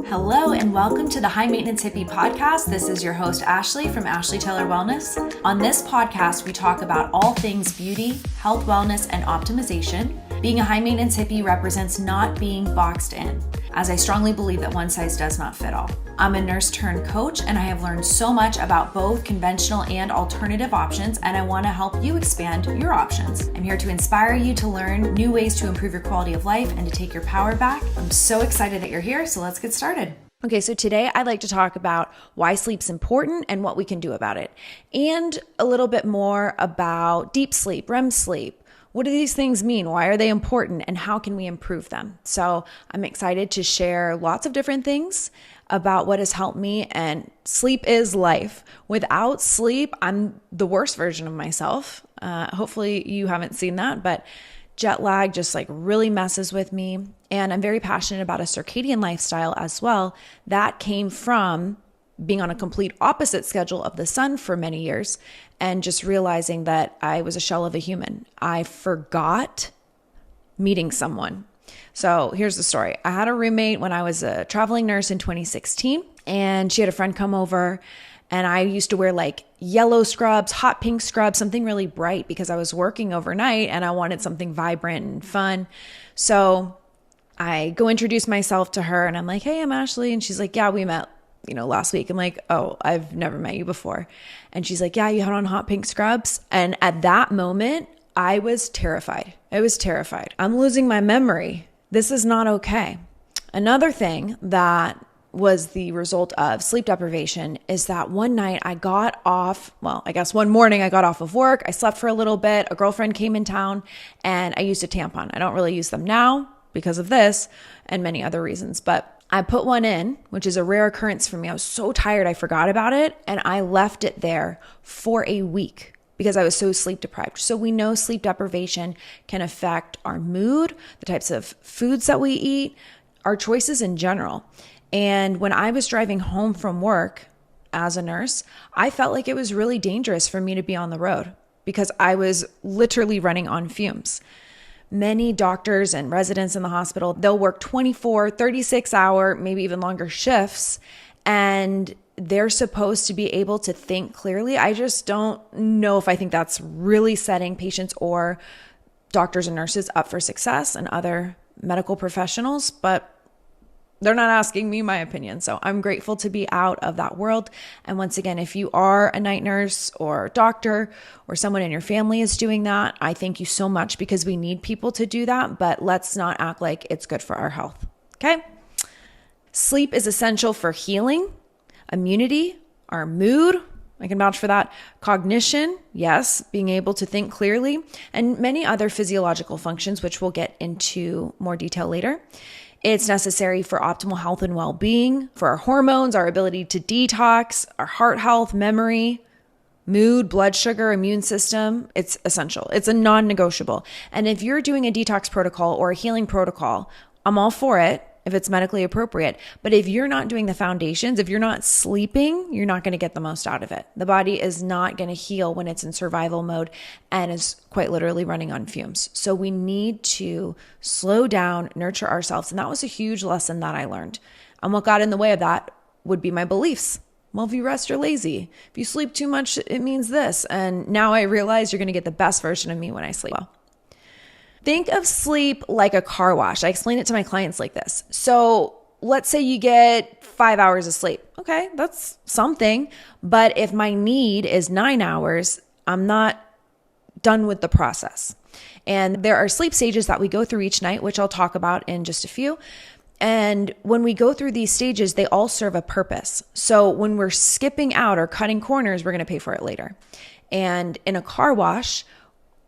Hello and welcome to the High Maintenance Hippie podcast. This is your host, Ashley from Ashleytaylorwellness. On this podcast, we talk about all things beauty, health, wellness, and optimization. Being a high maintenance hippie represents not being boxed in, as I strongly believe that one size does not fit all. I'm a nurse turned coach, and I have learned so much about both conventional and alternative options, and I want to help you expand your options. I'm here to inspire you to learn new ways to improve your quality of life and to take your power back. I'm so excited that you're here, so let's get started. Okay, so today I'd like to talk about why sleep's important and what we can do about it, and a little bit more about deep sleep, REM sleep. What do these things mean? Why are they important? And how can we improve them? So I'm excited to share lots of different things about what has helped me, and sleep is life. Without sleep, I'm the worst version of myself. Hopefully you haven't seen that, but jet lag just really messes with me. And I'm very passionate about a circadian lifestyle as well. That came from being on a complete opposite schedule of the sun for many years and just realizing that I was a shell of a human. I forgot meeting someone. So here's the story. I had a roommate when I was a traveling nurse in 2016, and she had a friend come over, and I used to wear yellow scrubs, hot pink scrubs, something really bright because I was working overnight and I wanted something vibrant and fun. So I go introduce myself to her and I'm like, "Hey, I'm Ashley." And she's like, "Yeah, we met last week." I'm like, "Oh, I've never met you before." And she's like, "Yeah, you had on hot pink scrubs." And at that moment, I was terrified. I'm losing my memory. This is not okay. Another thing that was the result of sleep deprivation is that one morning I got off of work. I slept for a little bit. A girlfriend came in town and I used a tampon. I don't really use them now because of this and many other reasons, but I put one in, which is a rare occurrence for me. I was so tired, I forgot about it, and I left it there for a week because I was so sleep deprived. So we know sleep deprivation can affect our mood, the types of foods that we eat, our choices in general. And when I was driving home from work as a nurse, I felt like it was really dangerous for me to be on the road because I was literally running on fumes. Many doctors and residents in the hospital, they'll work 24, 36-hour, maybe even longer shifts, and they're supposed to be able to think clearly. I just don't know if I think that's really setting patients or doctors and nurses up for success and other medical professionals, but they're not asking me my opinion. So I'm grateful to be out of that world. And once again, if you are a night nurse or doctor or someone in your family is doing that, I thank you so much because we need people to do that, but let's not act like it's good for our health. Okay? Sleep is essential for healing, immunity, our mood. I can vouch for that. Cognition, yes, being able to think clearly, and many other physiological functions, which we'll get into more detail later. It's necessary for optimal health and well-being, for our hormones, our ability to detox, our heart health, memory, mood, blood sugar, immune system. It's essential. It's a non-negotiable. And if you're doing a detox protocol or a healing protocol, I'm all for it if it's medically appropriate. But if you're not doing the foundations, if you're not sleeping, you're not going to get the most out of it. The body is not going to heal when it's in survival mode and is quite literally running on fumes. So we need to slow down, nurture ourselves. And that was a huge lesson that I learned. And what got in the way of that would be my beliefs. Well, if you rest, you're lazy. If you sleep too much, it means this. And now I realize you're going to get the best version of me when I sleep well. Think of sleep like a car wash. I explain it to my clients like this. So let's say you get 5 hours of sleep. Okay, that's something. But if my need is 9 hours, I'm not done with the process. And there are sleep stages that we go through each night, which I'll talk about in just a few. And when we go through these stages, they all serve a purpose. So when we're skipping out or cutting corners, we're going to pay for it later. And in a car wash,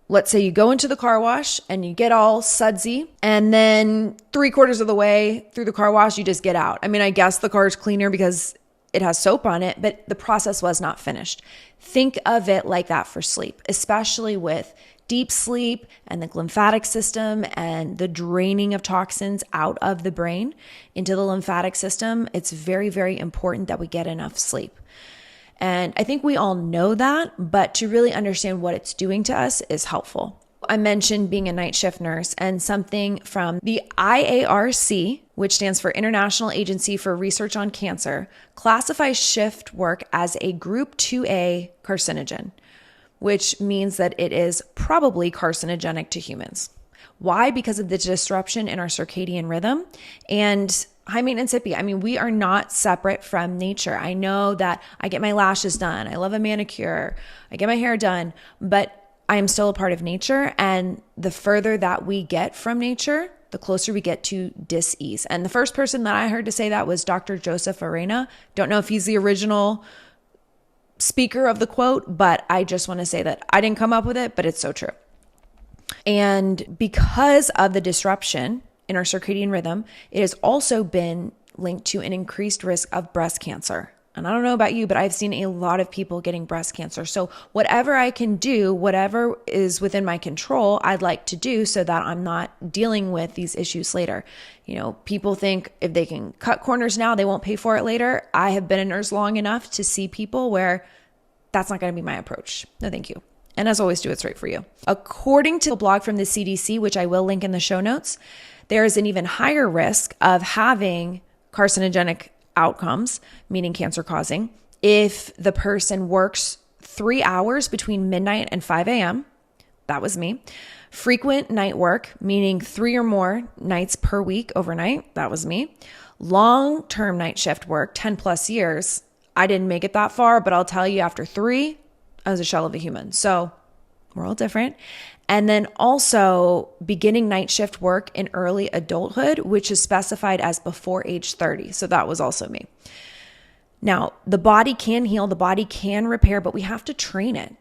let's say you go into the car wash and you get all sudsy, and then 3/4 of the way through the car wash, you just get out. I mean, I guess the car is cleaner because it has soap on it, but the process was not finished. Think of it like that for sleep, especially with deep sleep and the lymphatic system and the draining of toxins out of the brain into the lymphatic system. It's very, very important that we get enough sleep. And I think we all know that, but to really understand what it's doing to us is helpful. I mentioned being a night shift nurse, and something from the IARC, which stands for International Agency for Research on Cancer, classifies shift work as a group 2A carcinogen, which means that it is probably carcinogenic to humans. Why? Because of the disruption in our circadian rhythm. And high maintenance hippie, I mean, we are not separate from nature. I know that I get my lashes done. I love a manicure. I get my hair done, but I am still a part of nature. And the further that we get from nature, the closer we get to dis-ease. And the first person that I heard to say that was Dr. Joseph Arena. Don't know if he's the original speaker of the quote, but I just want to say that I didn't come up with it, but it's so true. And because of the disruption in our circadian rhythm, it has also been linked to an increased risk of breast cancer. And I don't know about you, but I've seen a lot of people getting breast cancer. So whatever I can do, whatever is within my control, I'd like to do so that I'm not dealing with these issues later. You know, people think if they can cut corners now, they won't pay for it later. I have been a nurse long enough to see people where that's not going to be my approach. No, thank you. And as always, do what's right for you. According to a blog from the CDC, which I will link in the show notes, there is an even higher risk of having carcinogenic outcomes, meaning cancer causing, if the person works 3 hours between midnight and 5 a.m. That was me. Frequent night work, meaning 3 or more nights per week overnight. That was me. Long-term night shift work, 10 plus years. I didn't make it that far, but I'll tell you after 3, I was a shell of a human. So we're all different. And then also beginning night shift work in early adulthood, which is specified as before age 30. So that was also me. Now, the body can heal, the body can repair, but we have to train it,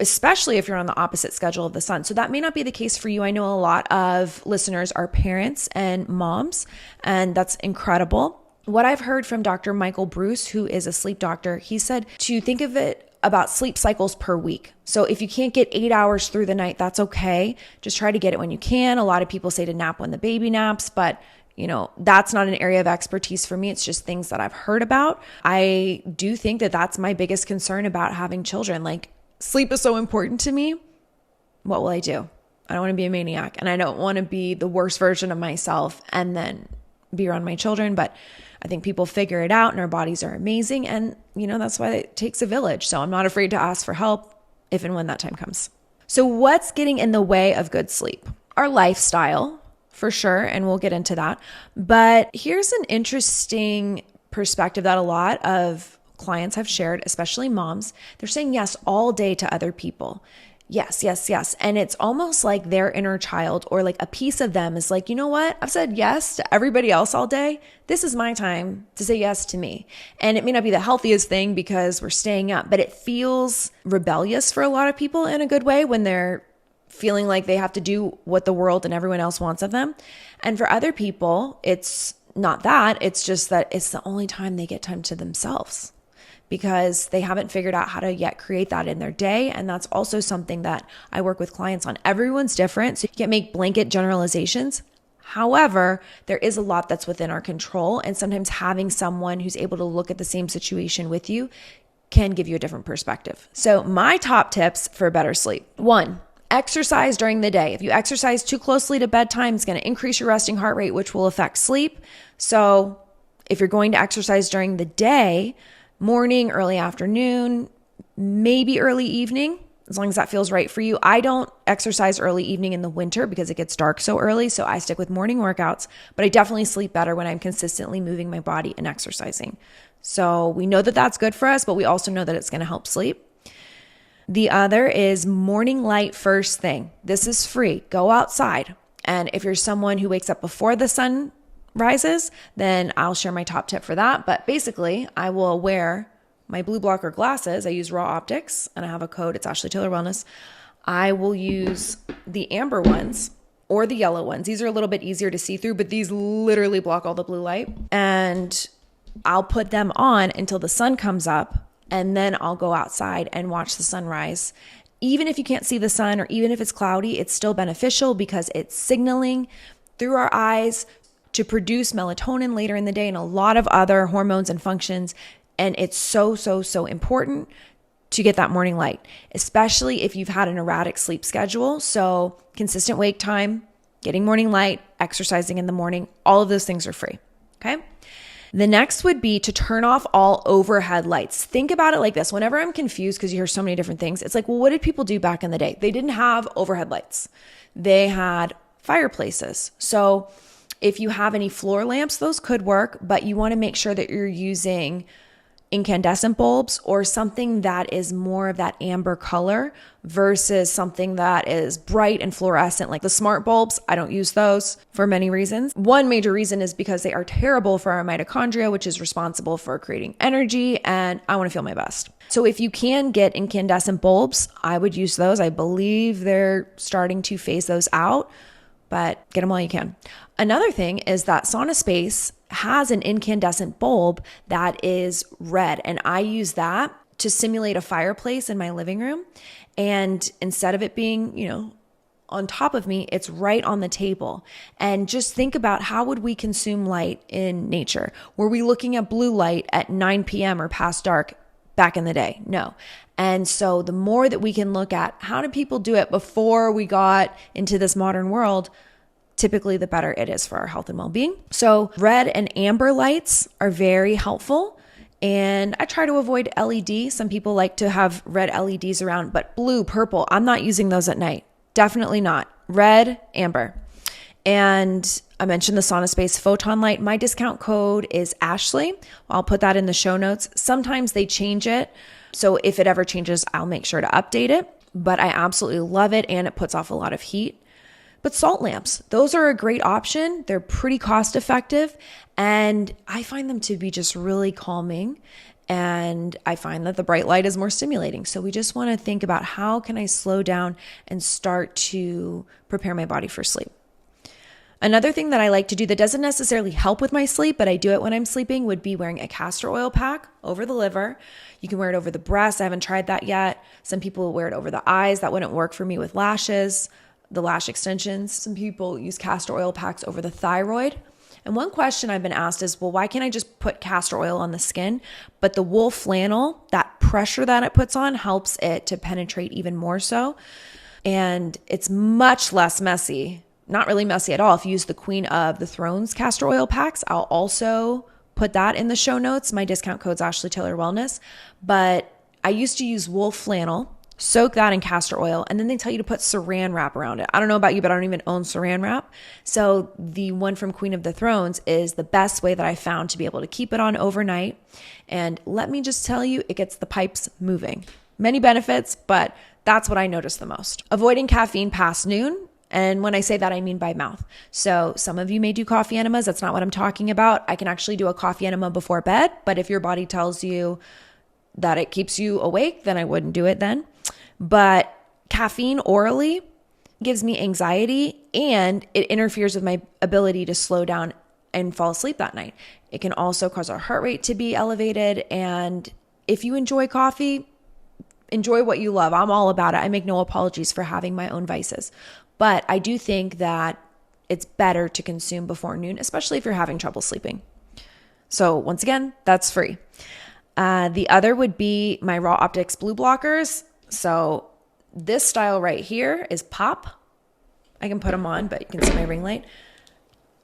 especially if you're on the opposite schedule of the sun. So that may not be the case for you. I know a lot of listeners are parents and moms, and that's incredible. What I've heard from Dr. Michael Bruce, who is a sleep doctor, he said to think of it about sleep cycles per week. So if you can't get 8 hours through the night, that's okay. Just try to get it when you can. A lot of people say to nap when the baby naps, but that's not an area of expertise for me. It's just things that I've heard about. I do think that that's my biggest concern about having children. Like, sleep is so important to me. What will I do? I don't want to be a maniac, and I don't want to be the worst version of myself and then be around my children. But I think people figure it out, and our bodies are amazing. And, that's why it takes a village. So I'm not afraid to ask for help if and when that time comes. So what's getting in the way of good sleep? Our lifestyle, for sure. And we'll get into that. But here's an interesting perspective that a lot of clients have shared, especially moms. They're saying yes all day to other people. Yes, yes, yes. And it's almost like their inner child, or like a piece of them is like, you know what? I've said yes to everybody else all day. This is my time to say yes to me. And it may not be the healthiest thing because we're staying up, but it feels rebellious for a lot of people in a good way when they're feeling like they have to do what the world and everyone else wants of them. And for other people, it's not that. It's just that it's the only time they get time to themselves, because they haven't figured out how to yet create that in their day. And that's also something that I work with clients on. Everyone's different, so you can't make blanket generalizations. However, there is a lot that's within our control. And sometimes having someone who's able to look at the same situation with you can give you a different perspective. So my top tips for better sleep. 1, exercise during the day. If you exercise too closely to bedtime, it's going to increase your resting heart rate, which will affect sleep. So if you're going to exercise during the day, morning, early afternoon, maybe early evening, as long as that feels right for you. I don't exercise early evening in the winter because it gets dark so early, so I stick with morning workouts, but I definitely sleep better when I'm consistently moving my body and exercising. So we know that that's good for us, but we also know that it's going to help sleep. The other is morning light first thing. This is free. Go outside. And if you're someone who wakes up before the sun rises, then I'll share my top tip for that. But basically, I will wear my blue blocker glasses. I use Raw Optics, and I have a code. It's Ashleytaylorwellness. I will use the amber ones or the yellow ones. These are a little bit easier to see through, but these literally block all the blue light. And I'll put them on until the sun comes up, and then I'll go outside and watch the sunrise. Even if you can't see the sun, or even if it's cloudy, it's still beneficial because it's signaling through our eyes to produce melatonin later in the day and a lot of other hormones and functions. And it's so, so, so important to get that morning light, especially if you've had an erratic sleep schedule. So consistent wake time, getting morning light, exercising in the morning, all of those things are free. Okay. The next would be to turn off all overhead lights. Think about it like this. Whenever I'm confused, because you hear so many different things, it's like, well, what did people do back in the day? They didn't have overhead lights. They had fireplaces. So if you have any floor lamps, those could work, but you want to make sure that you're using incandescent bulbs or something that is more of that amber color versus something that is bright and fluorescent, like the smart bulbs. I don't use those for many reasons. One major reason is because they are terrible for our mitochondria, which is responsible for creating energy, and I want to feel my best. So if you can get incandescent bulbs, I would use those. I believe they're starting to phase those out, but get them while you can. Another thing is that SaunaSpace has an incandescent bulb that is red, and I use that to simulate a fireplace in my living room. And instead of it being, on top of me, it's right on the table. And just think about, how would we consume light in nature? Were we looking at blue light at 9 p.m. or past dark back in the day? No. And so the more that we can look at how did people do it before we got into this modern world, typically the better it is for our health and well-being. So red and amber lights are very helpful. And I try to avoid LED. Some people like to have red LEDs around, but blue, purple, I'm not using those at night. Definitely not. Red, amber. And I mentioned the SaunaSpace photon light. My discount code is Ashley. I'll put that in the show notes. Sometimes they change it. So if it ever changes, I'll make sure to update it. But I absolutely love it, and it puts off a lot of heat. But salt lamps, those are a great option. They're pretty cost effective, and I find them to be just really calming. And I find that the bright light is more stimulating. So we just want to think about, how can I slow down and start to prepare my body for sleep? Another thing that I like to do that doesn't necessarily help with my sleep, but I do it when I'm sleeping, would be wearing a castor oil pack over the liver. You can wear it over the breast. I haven't tried that yet. Some people wear it over the eyes. That wouldn't work for me with lashes, the lash extensions. Some people use castor oil packs over the thyroid. And one question I've been asked is, well, why can't I just put castor oil on the skin? But the wool flannel, that pressure that it puts on, helps it to penetrate even more so. And it's much less messy, not really messy at all, if you use the Queen of the Thrones castor oil packs. I'll also put that in the show notes. My discount code's Ashleytaylorwellness. But I used to use wool flannel, soak that in castor oil, and then they tell you to put saran wrap around it. I don't know about you, but I don't even own saran wrap. So the one from Queen of the Thrones is the best way that I found to be able to keep it on overnight. And let me just tell you, it gets the pipes moving. Many benefits, but that's what I noticed the most. Avoiding caffeine past noon. And when I say that, I mean by mouth. So some of you may do coffee enemas. That's not what I'm talking about. I can actually do a coffee enema before bed, but if your body tells you that it keeps you awake, then I wouldn't do it then. But caffeine orally gives me anxiety, and it interferes with my ability to slow down and fall asleep that night. It can also cause our heart rate to be elevated. And if you enjoy coffee, enjoy what you love. I'm all about it. I make no apologies for having my own vices. But I do think that it's better to consume before noon, especially if you're having trouble sleeping. So once again, that's free. The other would be my Raw Optics blue blockers. So this style right here is Popp. I can put them on, but you can see my ring light.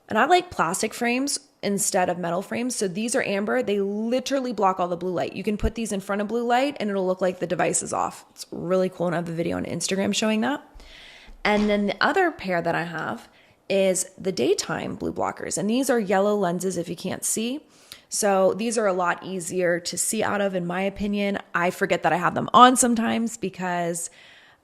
And I like plastic frames instead of metal frames. So these are amber. They literally block all the blue light. You can put these in front of blue light and it'll look like the device is off. It's really cool. And I have a video on Instagram showing that. And then the other pair that I have is the daytime blue blockers. And these are yellow lenses if you can't see. So these are a lot easier to see out of, in my opinion. I forget that I have them on sometimes because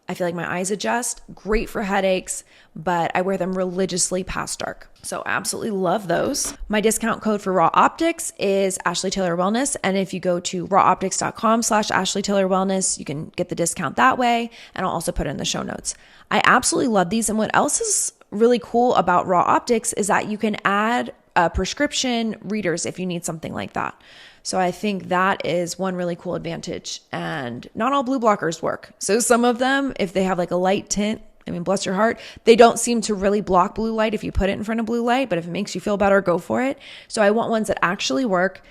I feel like my eyes adjust. Great for headaches, but I wear them religiously past dark. So I absolutely love those. My discount code for Raw Optics is Ashleytaylorwellness. And if you go to rawoptics.com/Ashleytaylorwellness, you can get the discount that way. And I'll also put it in the show notes. I absolutely love these. And what else is really cool about Raw Optics is that you can add prescription readers if you need something like that. So I think that is one really cool advantage. And not all blue blockers work. So some of them, if they have like a light tint, I mean, bless your heart, they don't seem to really block blue light if you put it in front of blue light, but if it makes you feel better, go for it. So I want ones that actually work.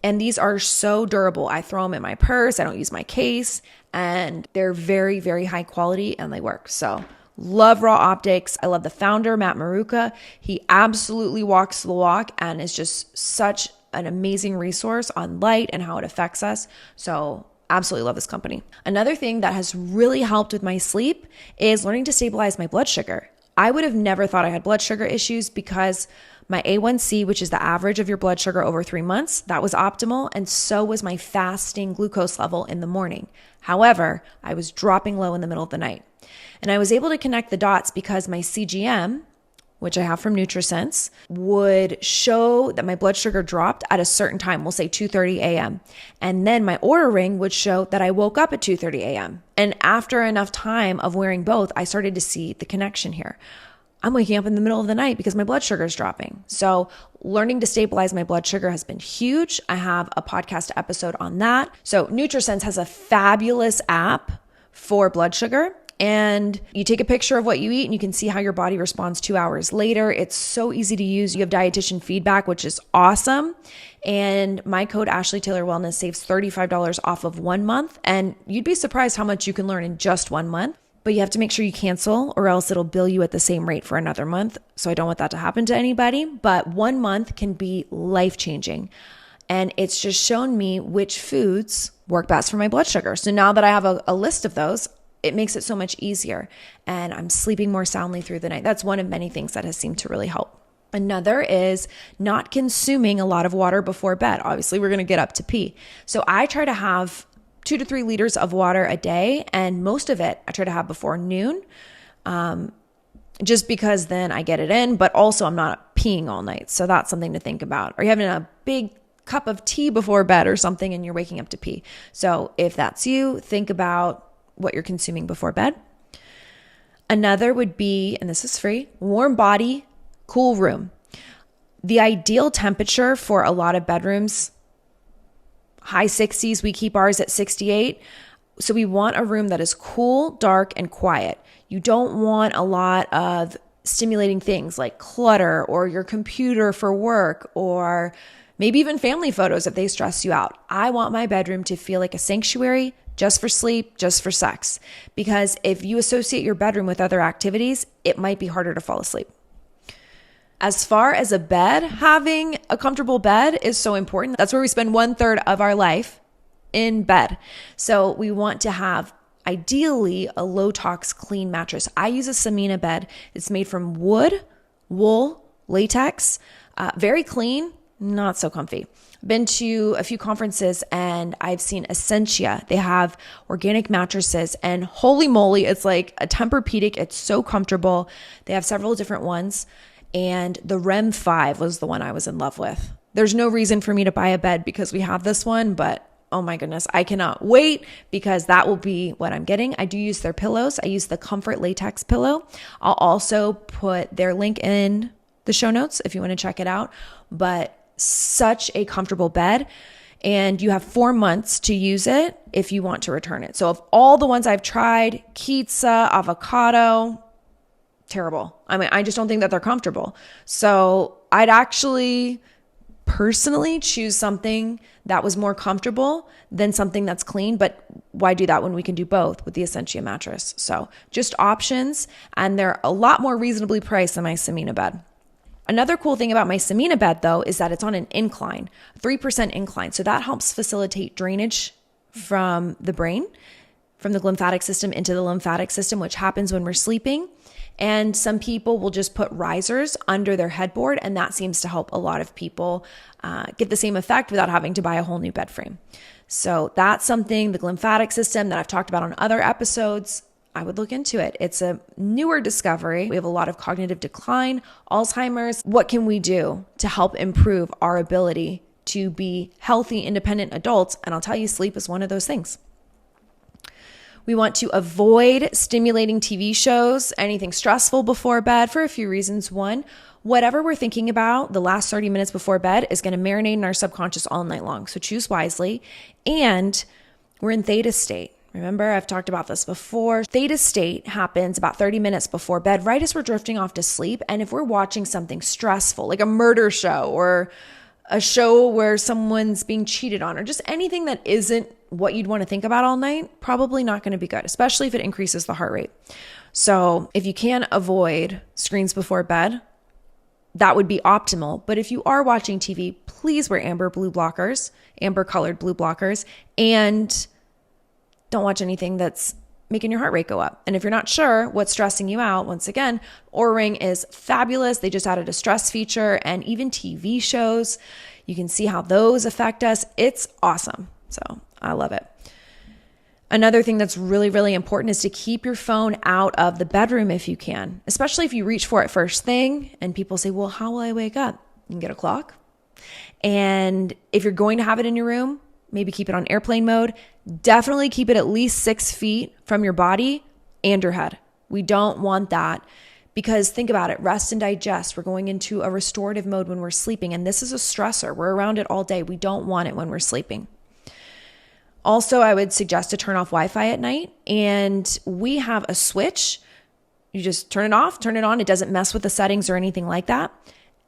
And these are so durable. I throw them in my purse. I don't use my case, and they're very, very high quality and they work. So Love Raw Optics. I love the founder, Matt Maruka. He absolutely walks the walk and is just such an amazing resource on light and how it affects us. So absolutely love this company. Another thing that has really helped with my sleep is learning to stabilize my blood sugar. I would have never thought I had blood sugar issues because my A1C, which is the average of your blood sugar over 3 months, that was optimal. And so was my fasting glucose level in the morning. However, I was dropping low in the middle of the night. And I was able to connect the dots because my CGM, which I have from NutriSense, would show that my blood sugar dropped at a certain time, we'll say 2:30 a.m. And then my Oura ring would show that I woke up at 2:30 a.m. And after enough time of wearing both, I started to see the connection here. I'm waking up in the middle of the night because my blood sugar is dropping. So learning to stabilize my blood sugar has been huge. I have a podcast episode on that. So NutriSense has a fabulous app for blood sugar. And you take a picture of what you eat and you can see how your body responds 2 hours later. It's so easy to use. You have dietitian feedback, which is awesome. And my code Ashleytaylorwellness saves $35 off of 1 month. And you'd be surprised how much you can learn in just 1 month. But you have to make sure you cancel or else it'll bill you at the same rate for another month. So I don't want that to happen to anybody. But 1 month can be life-changing. And it's just shown me which foods work best for my blood sugar. So now that I have a list of those, it makes it so much easier and I'm sleeping more soundly through the night. That's one of many things that has seemed to really help. Another is not consuming a lot of water before bed. Obviously, we're going to get up to pee. So I try to have 2 to 3 liters of water a day, and most of it I try to have before noon, just because then I get it in, but also I'm not peeing all night. So that's something to think about. Or you're having a big cup of tea before bed or something and you're waking up to pee. So if that's you, think about what you're consuming before bed. Another would be, and this is free, warm body, cool room. The ideal temperature for a lot of bedrooms, high 60s, we keep ours at 68. So we want a room that is cool, dark, and quiet. You don't want a lot of stimulating things like clutter or your computer for work or maybe even family photos if they stress you out. I want my bedroom to feel like a sanctuary, just for sleep, just for sex. Because if you associate your bedroom with other activities, it might be harder to fall asleep. As far as a bed, having a comfortable bed is so important. That's where we spend 1/3 of our life, in bed. So we want to have ideally a low tox clean mattress. I use a Samina bed. It's made from wood, wool, latex, very clean, not so comfy. Been to a few conferences and I've seen Essentia. They have organic mattresses and holy moly, it's like a Tempur-Pedic. It's so comfortable. They have several different ones. And the REM5 was the one I was in love with. There's no reason for me to buy a bed because we have this one, but oh my goodness, I cannot wait because that will be what I'm getting. I do use their pillows. I use the Comfort Latex pillow. I'll also put their link in the show notes if you want to check it out. But such a comfortable bed, and you have 4 months to use it if you want to return it. So of all the ones I've tried, Kitsa, avocado, terrible. I mean, I just don't think that they're comfortable. So I'd actually personally choose something that was more comfortable than something that's clean, but why do that when we can do both with the Essentia mattress? So just options, and they're a lot more reasonably priced than my Samina bed. Another cool thing about my Samina bed, though, is that it's on an incline, 3% incline. So that helps facilitate drainage from the brain, from the glymphatic system into the lymphatic system, which happens when we're sleeping. And some people will just put risers under their headboard, and that seems to help a lot of people get the same effect without having to buy a whole new bed frame. So that's something, the glymphatic system that I've talked about on other episodes, I would look into it. It's a newer discovery. We have a lot of cognitive decline, Alzheimer's. What can we do to help improve our ability to be healthy, independent adults? And I'll tell you, sleep is one of those things. We want to avoid stimulating TV shows, anything stressful before bed for a few reasons. One, whatever we're thinking about the last 30 minutes before bed is going to marinate in our subconscious all night long. So choose wisely. And we're in theta state. Remember, I've talked about this before. Theta state happens about 30 minutes before bed, right as we're drifting off to sleep. And if we're watching something stressful, like a murder show or a show where someone's being cheated on, or just anything that isn't what you'd want to think about all night, probably not going to be good, especially if it increases the heart rate. So if you can avoid screens before bed, that would be optimal. But if you are watching TV, please wear amber colored blue blockers, and don't watch anything that's making your heart rate go up. And if you're not sure what's stressing you out, once again, Oura Ring is fabulous. They just added a stress feature, and even TV shows, you can see how those affect us. It's awesome. So I love it. Another thing that's really, really important is to keep your phone out of the bedroom if you can, especially if you reach for it first thing and people say, well, how will I wake up? You can get a clock. And if you're going to have it in your room, maybe keep it on airplane mode. Definitely keep it at least 6 feet from your body and your head. We don't want that because think about it, rest and digest. We're going into a restorative mode when we're sleeping, and this is a stressor. We're around it all day. We don't want it when we're sleeping. Also, I would suggest to turn off Wi-Fi at night, and we have a switch. You just turn it off, turn it on. It doesn't mess with the settings or anything like that.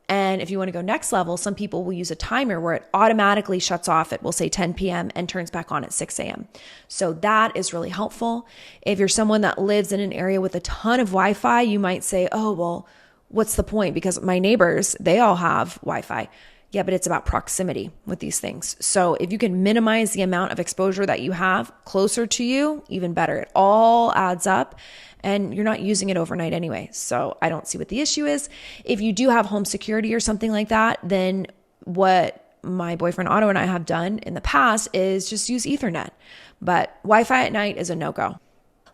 And if you want to go next level, some people will use a timer where it automatically shuts off at, we'll say 10 p.m. and turns back on at 6 a.m. So that is really helpful. If you're someone that lives in an area with a ton of Wi-Fi, you might say, oh, well, what's the point? Because my neighbors, they all have Wi-Fi. Yeah, but it's about proximity with these things. So if you can minimize the amount of exposure that you have closer to you, even better. It all adds up, and you're not using it overnight anyway. So I don't see what the issue is. If you do have home security or something like that, then what my boyfriend Otto and I have done in the past is just use Ethernet. But Wi-Fi at night is a no-go.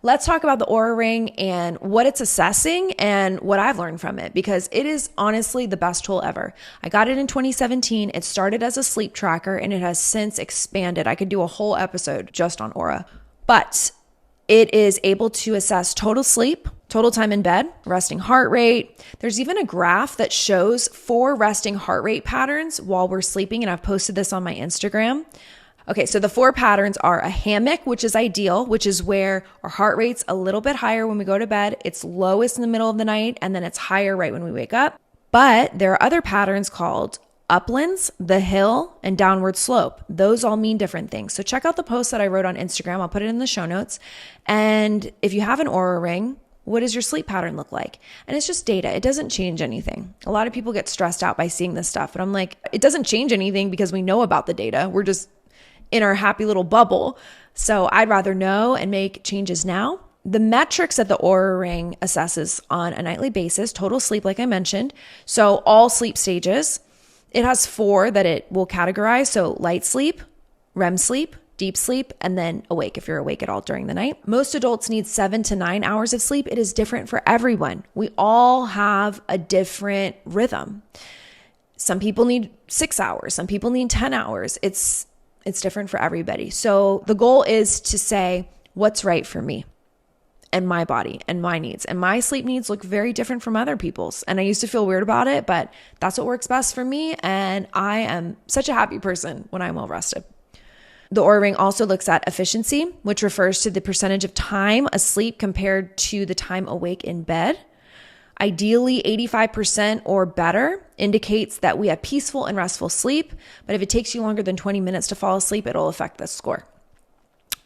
Let's talk about the Oura Ring and what it's assessing and what I've learned from it, because it is honestly the best tool ever. I got it in 2017. It started as a sleep tracker and it has since expanded. I could do a whole episode just on Oura, but it is able to assess total sleep, total time in bed, resting heart rate. There's even a graph that shows 4 resting heart rate patterns while we're sleeping, and I've posted this on my Instagram. Okay, so the 4 patterns are a hammock, which is ideal, which is where our heart rate's a little bit higher when we go to bed. It's lowest in the middle of the night, and then it's higher right when we wake up. But there are other patterns called uplands, the hill, and downward slope. Those all mean different things. So check out the post that I wrote on Instagram. I'll put it in the show notes. And if you have an Oura Ring, what does your sleep pattern look like? And it's just data. It doesn't change anything. A lot of people get stressed out by seeing this stuff. And I'm like, it doesn't change anything because we know about the data. We're just in our happy little bubble. So I'd rather know and make changes now. The metrics that the Oura Ring assesses on a nightly basis, total sleep, like I mentioned. So all sleep stages. It has 4 that it will categorize. So light sleep, REM sleep, deep sleep, and then awake if you're awake at all during the night. Most adults need 7 to 9 hours of sleep. It is different for everyone. We all have a different rhythm. Some people need 6 hours. Some people need 10 hours. It's different for everybody. So the goal is to say what's right for me and my body and my needs. And my sleep needs look very different from other people's. And I used to feel weird about it, but that's what works best for me. And I am such a happy person when I'm well rested. The Oura Ring also looks at efficiency, which refers to the percentage of time asleep compared to the time awake in bed. Ideally, 85% or better indicates that we have peaceful and restful sleep, but if it takes you longer than 20 minutes to fall asleep, it'll affect this score.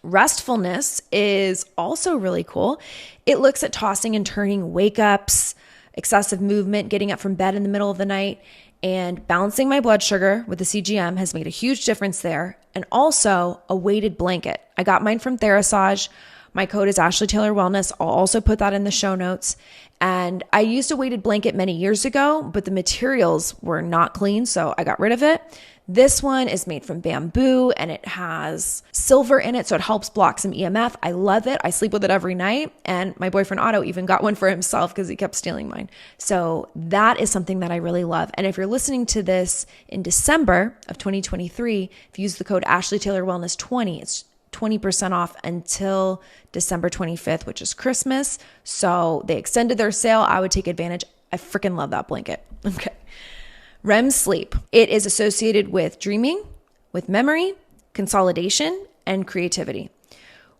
Restfulness is also really cool. It looks at tossing and turning, wake-ups, excessive movement, getting up from bed in the middle of the night, and balancing my blood sugar with the CGM has made a huge difference there. And also a weighted blanket. I got mine from Therasage. My code is Ashleytaylorwellness. I'll also put that in the show notes. And I used a weighted blanket many years ago, but the materials were not clean, so I got rid of it. This one is made from bamboo and it has silver in it, so it helps block some EMF. I love it. I sleep with it every night. And my boyfriend Otto even got one for himself because he kept stealing mine. So that is something that I really love. And if you're listening to this in December of 2023, if you use the code Ashleytaylorwellness 20, it's 20% off until December 25th, which is Christmas. So they extended their sale. I would take advantage. I freaking love that blanket. Okay. REM sleep. It is associated with dreaming, with memory, consolidation, and creativity.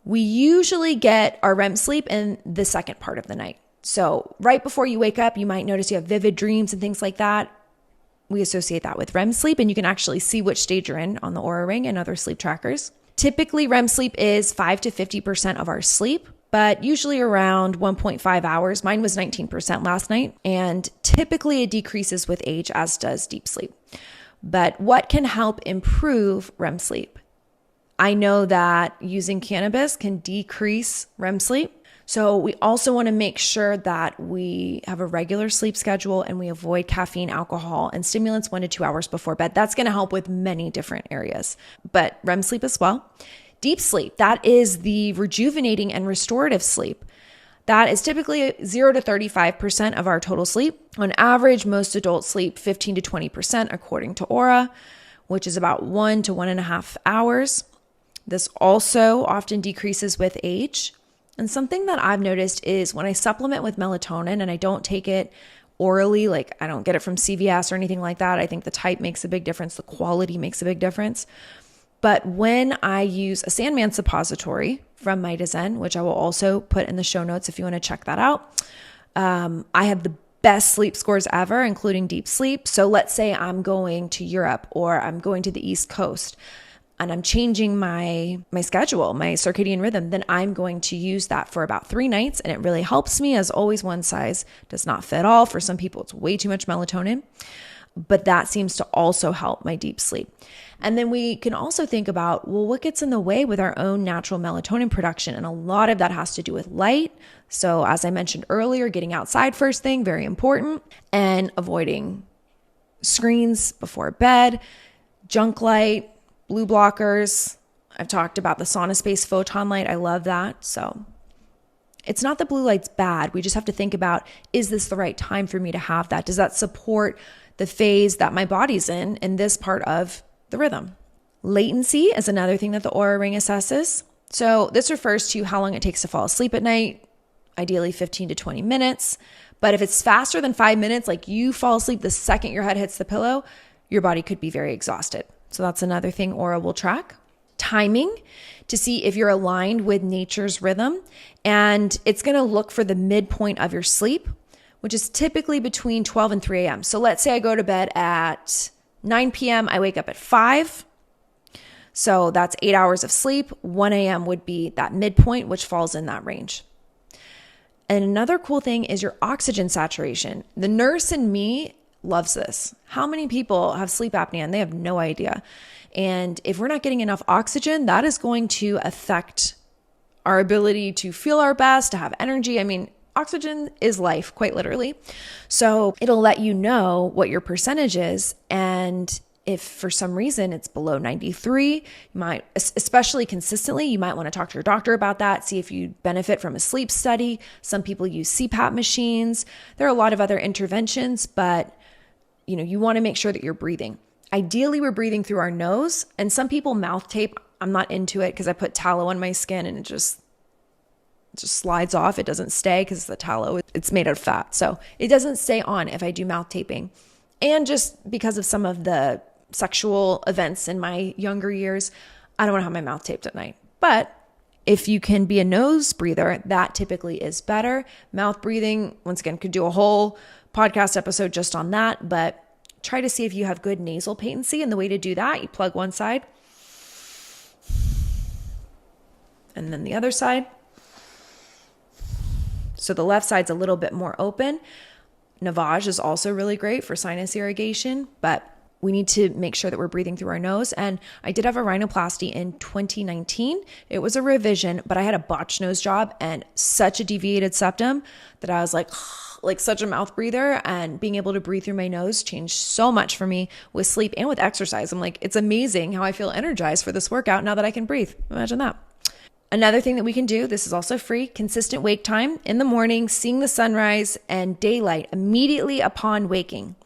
We usually get our REM sleep in the second part of the night. So right before you wake up, you might notice you have vivid dreams and things like that. We associate that with REM sleep, and you can actually see which stage you're in on the Oura Ring and other sleep trackers. Typically, REM sleep is 5 to 50% of our sleep, but usually around 1.5 hours. Mine was 19% last night, and typically it decreases with age, as does deep sleep. But what can help improve REM sleep? I know that using cannabis can decrease REM sleep. So we also want to make sure that we have a regular sleep schedule and we avoid caffeine, alcohol, and stimulants 1 to 2 hours before bed. That's going to help with many different areas, but REM sleep as well. Deep sleep, that is the rejuvenating and restorative sleep. That is typically 0 to 35% of our total sleep. On average, most adults sleep 15 to 20% according to Oura, which is about 1 to 1.5 hours. This also often decreases with age. And something that I've noticed is when I supplement with melatonin and I don't take it orally, like I don't get it from CVS or anything like that, I think the type makes a big difference. The quality makes a big difference. But when I use a Sandman suppository from MITOZEN, which I will also put in the show notes if you want to check that out, I have the best sleep scores ever, including deep sleep. So let's say I'm going to Europe or I'm going to the East Coast and I'm changing my schedule, my circadian rhythm, then I'm going to use that for about 3 nights. And it really helps me. As always, one size does not fit all. For some people, it's way too much melatonin, but that seems to also help my deep sleep. And then we can also think about, well, what gets in the way with our own natural melatonin production? And a lot of that has to do with light. So as I mentioned earlier, getting outside first thing, very important, and avoiding screens before bed, junk light, blue blockers. I've talked about the SaunaSpace photon light. I love that. So it's not that blue light's bad. We just have to think about, is this the right time for me to have that? Does that support the phase that my body's in this part of the rhythm? Latency is another thing that the Oura ring assesses. So this refers to how long it takes to fall asleep at night, ideally 15 to 20 minutes. But if it's faster than 5 minutes, like you fall asleep the second your head hits the pillow, your body could be very exhausted. So that's another thing Oura will track. Timing to see if you're aligned with nature's rhythm. And it's going to look for the midpoint of your sleep, which is typically between 12 and 3 a.m. So let's say I go to bed at 9 p.m., I wake up at 5. So that's 8 hours of sleep. 1 a.m. would be that midpoint, which falls in that range. And another cool thing is your oxygen saturation. The nurse in me loves this. How many people have sleep apnea and they have no idea? And if we're not getting enough oxygen, that is going to affect our ability to feel our best, to have energy. I mean, oxygen is life, quite literally. So it'll let you know what your percentage is. And if for some reason it's below 93, you might, especially consistently, you might want to talk to your doctor about that, see if you benefit from a sleep study. Some people use CPAP machines. There are a lot of other interventions, but you want to make sure that you're breathing. Ideally, we're breathing through our nose, and some people mouth tape. I'm not into it because I put tallow on my skin and it just slides off. It doesn't stay because the tallow, it's made out of fat. So it doesn't stay on if I do mouth taping. And just because of some of the sexual events in my younger years, I don't want to have my mouth taped at night. But if you can be a nose breather, that typically is better. Mouth breathing, once again, could do a whole podcast episode just on that, but try to see if you have good nasal patency. And the way to do that, you plug one side and then the other side. So the left side's a little bit more open. Navage is also really great for sinus irrigation, but we need to make sure that we're breathing through our nose. And I did have a rhinoplasty in 2019. It was a revision, but I had a botched nose job and such a deviated septum that I was like such a mouth breather, and being able to breathe through my nose changed so much for me with sleep and with exercise. I'm like, it's amazing how I feel energized for this workout now that I can breathe. Imagine that. Another thing that we can do, this is also free, consistent wake time in the morning, seeing the sunrise and daylight immediately upon waking.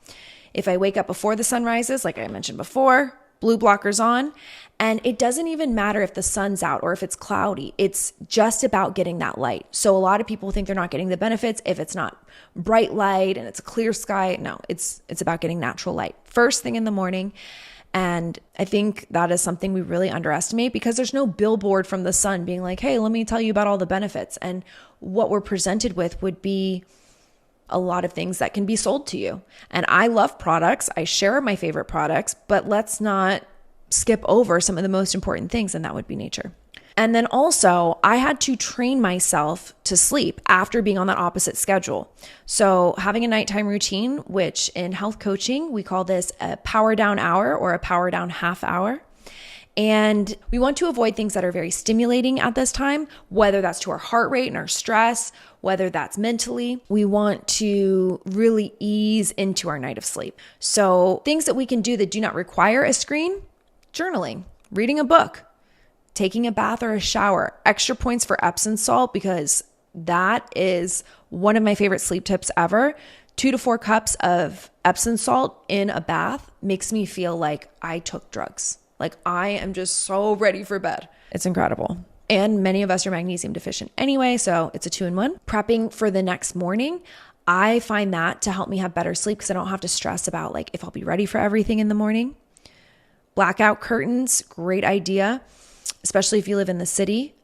If I wake up before the sun rises, like I mentioned before, blue blockers on, and it doesn't even matter if the sun's out or if it's cloudy. It's just about getting that light. So a lot of people think they're not getting the benefits if it's not bright light and it's a clear sky. No, it's about getting natural light first thing in the morning. And I think that is something we really underestimate because there's no billboard from the sun being like, hey, let me tell you about all the benefits. And what we're presented with would be a lot of things that can be sold to you. And I love products. I share my favorite products, but let's not skip over some of the most important things, and that would be nature. And then also, I had to train myself to sleep after being on that opposite schedule. So having a nighttime routine, which in health coaching, we call this a power down hour or a power down half hour. And we want to avoid things that are very stimulating at this time, whether that's to our heart rate and our stress, whether that's mentally. We want to really ease into our night of sleep. So things that we can do that do not require a screen: journaling, reading a book, taking a bath or a shower. Extra points for Epsom salt, because that is one of my favorite sleep tips ever. 2 to 4 cups of Epsom salt in a bath makes me feel like I took drugs. Like I am just so ready for bed. It's incredible. And many of us are magnesium deficient anyway, so it's a 2-in-1. Prepping for the next morning, I find that to help me have better sleep because I don't have to stress about like if I'll be ready for everything in the morning. Blackout curtains, great idea, especially if you live in the city.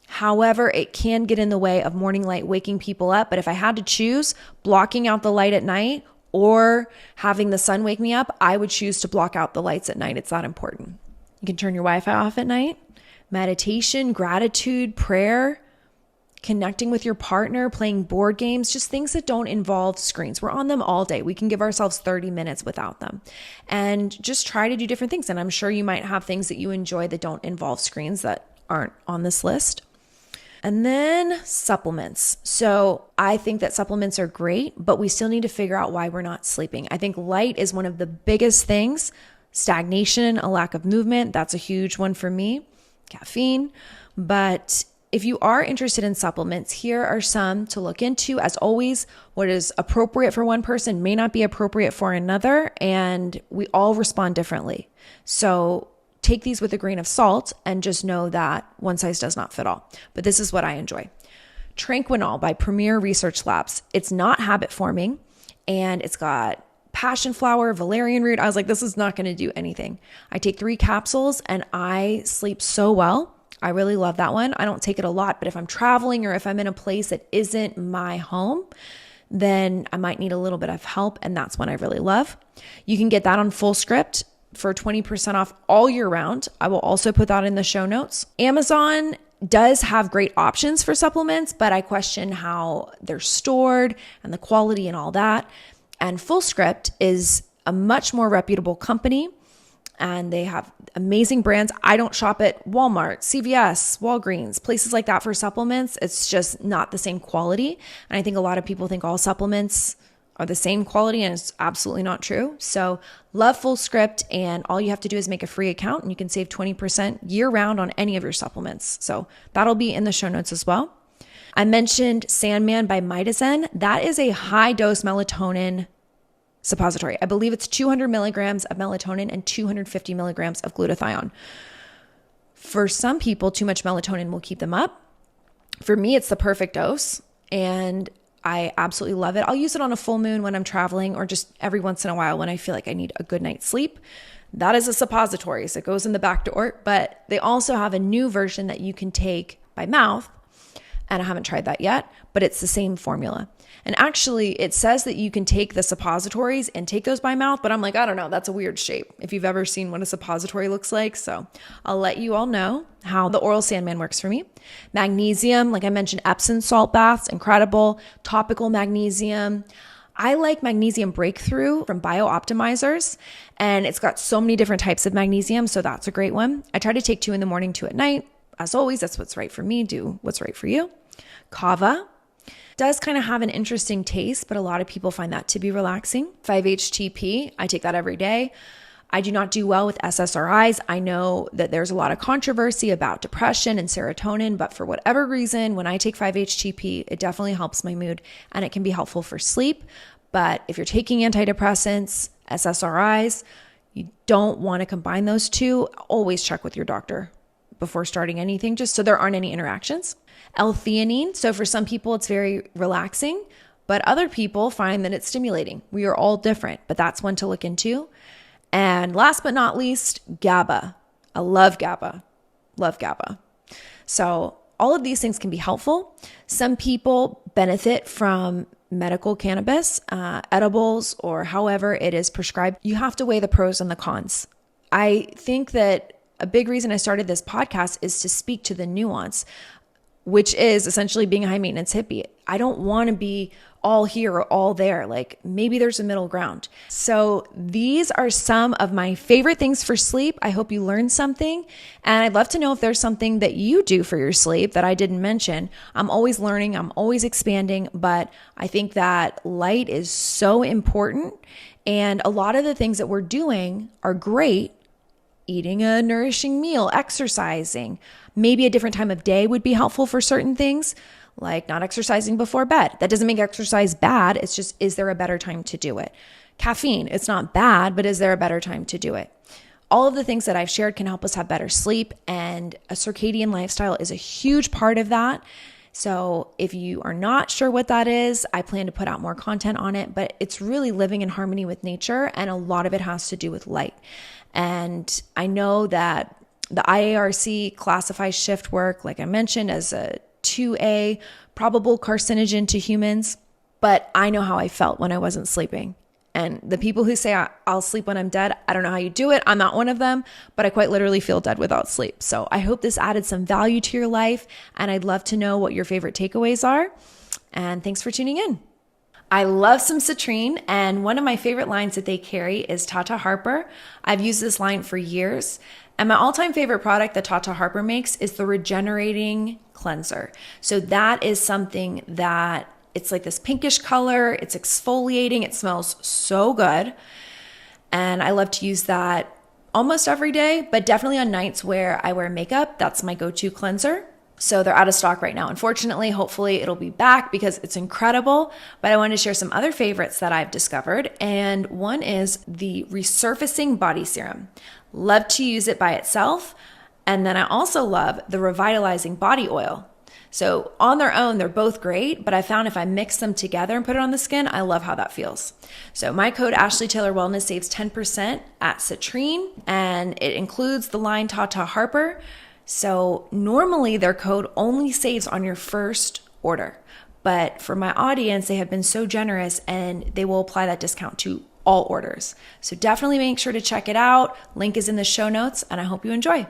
However, it can get in the way of morning light waking people up. But if I had to choose blocking out the light at night or having the sun wake me up, I would choose to block out the lights at night. It's that important. You can turn your Wi-Fi off at night. Meditation, gratitude, prayer, connecting with your partner, playing board games, just things that don't involve screens. We're on them all day. We can give ourselves 30 minutes without them and just try to do different things. And I'm sure you might have things that you enjoy that don't involve screens that aren't on this list. And then supplements. So I think that supplements are great, but we still need to figure out why we're not sleeping. I think light is one of the biggest things. Stagnation, a lack of movement, that's a huge one for me. Caffeine. But if you are interested in supplements, here are some to look into. As always, what is appropriate for one person may not be appropriate for another, and we all respond differently. So take these with a grain of salt and just know that one size does not fit all. But this is what I enjoy. Tranquinol by Premier Research Labs. It's not habit forming, and it's got passion flower, valerian root. I was like, this is not going to do anything. I take 3 capsules and I sleep so well. I really love that one. I don't take it a lot, but if I'm traveling or if I'm in a place that isn't my home, then I might need a little bit of help, and that's one I really love. You can get that on Fullscript for 20% off all year round. I will also put that in the show notes. Amazon does have great options for supplements, but I question how they're stored and the quality and all that. And Fullscript is a much more reputable company, and they have amazing brands. I don't shop at Walmart, CVS, Walgreens, places like that for supplements. It's just not the same quality. And I think a lot of people think all supplements are the same quality, and it's absolutely not true. So love Fullscript, and all you have to do is make a free account and you can save 20% year round on any of your supplements. So that'll be in the show notes as well. I mentioned Sandman by MITOZEN. That is a high dose melatonin suppository. I believe it's 200 milligrams of melatonin and 250 milligrams of glutathione. For some people, too much melatonin will keep them up. For me, it's the perfect dose, and I absolutely love it. I'll use it on a full moon when I'm traveling, or just every once in a while when I feel like I need a good night's sleep. That is a suppository, so it goes in the back door, but they also have a new version that you can take by mouth, and I haven't tried that yet, but it's the same formula. And actually, it says that you can take the suppositories and take those by mouth, but I'm like, I don't know, that's a weird shape if you've ever seen what a suppository looks like. So I'll let you all know how the oral Sandman works for me. Magnesium, like I mentioned, Epsom salt baths, incredible. Topical magnesium. I like Magnesium Breakthrough from Bioptimizers, and it's got so many different types of magnesium, so that's a great one. I try to take 2 in the morning, 2 at night. As always, that's what's right for me. Do what's right for you. Kava does kind of have an interesting taste, but a lot of people find that to be relaxing. 5-HTP, I take that every day. I do not do well with SSRIs. I know that there's a lot of controversy about depression and serotonin, but for whatever reason, when I take 5-HTP, it definitely helps my mood, and it can be helpful for sleep. But if you're taking antidepressants, SSRIs, you don't want to combine those two. Always check with your doctor before starting anything, just so there aren't any interactions. L-theanine. So for some people, it's very relaxing, but other people find that it's stimulating. We are all different, but that's one to look into. And last but not least, GABA. I love GABA. Love GABA. So all of these things can be helpful. Some people benefit from medical cannabis, edibles, or however it is prescribed. You have to weigh the pros and the cons I think that a big reason I started this podcast is to speak to the nuance, which is essentially being a high maintenance hippie. I don't want to be all here or all there. Like maybe there's a middle ground. So these are some of my favorite things for sleep. I hope you learned something. And I'd love to know if there's something that you do for your sleep that I didn't mention. I'm always learning. I'm always expanding. But I think that light is so important. And a lot of the things that we're doing are great. Eating a nourishing meal, exercising, maybe a different time of day would be helpful for certain things, like not exercising before bed. That doesn't make exercise bad. It's just, is there a better time to do it? Caffeine, it's not bad, but is there a better time to do it? All of the things that I've shared can help us have better sleep, and a circadian lifestyle is a huge part of that. So if you are not sure what that is, I plan to put out more content on it, but it's really living in harmony with nature, and a lot of it has to do with light. And I know that the IARC classifies shift work, like I mentioned, as a 2A probable carcinogen to humans, but I know how I felt when I wasn't sleeping. And the people who say I'll sleep when I'm dead, I don't know how you do it. I'm not one of them, but I quite literally feel dead without sleep. So I hope this added some value to your life, and I'd love to know what your favorite takeaways are. And thanks for tuning in. I love some citrine, and one of my favorite lines that they carry is Tata Harper. I've used this line for years, and my all-time favorite product that Tata Harper makes is the Regenerating Cleanser. So that is something that it's like this pinkish color, it's exfoliating, it smells so good, and I love to use that almost every day, but definitely on nights where I wear makeup, that's my go-to cleanser. So they're out of stock right now. Unfortunately, hopefully it'll be back because it's incredible. But I wanted to share some other favorites that I've discovered. And one is the Resurfacing Body Serum. Love to use it by itself. And then I also love the Revitalizing Body Oil. So on their own, they're both great, but I found if I mix them together and put it on the skin, I love how that feels. So my code Ashleytaylorwellness saves 10% at Citrine, and it includes the line Tata Harper. So normally their code only saves on your first order, but for my audience, they have been so generous and they will apply that discount to all orders. So definitely make sure to check it out. Link is in the show notes, and I hope you enjoy.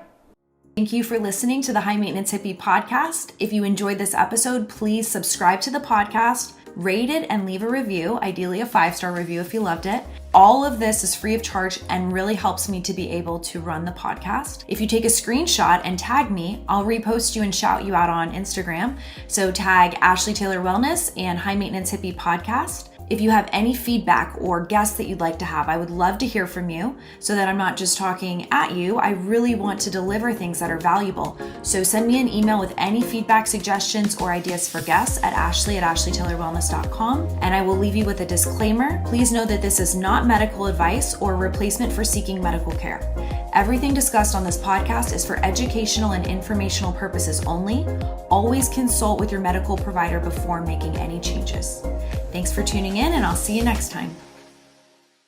Thank you for listening to the High Maintenance Hippie podcast. If you enjoyed this episode, please subscribe to the podcast, rate it, and leave a review, ideally a 5-star review if you loved it. All of this is free of charge and really helps me to be able to run the podcast. If you take a screenshot and tag me, I'll repost you and shout you out on Instagram. So tag Ashleytaylorwellness and High Maintenance Hippie podcast. If you have any feedback or guests that you'd like to have, I would love to hear from you so that I'm not just talking at you. I really want to deliver things that are valuable. So send me an email with any feedback, suggestions, or ideas for guests at ashley@ashleytaylorwellness.com. And I will leave you with a disclaimer. Please know that this is not medical advice or replacement for seeking medical care. Everything discussed on this podcast is for educational and informational purposes only. Always consult with your medical provider before making any changes. Thanks for tuning in, and I'll see you next time.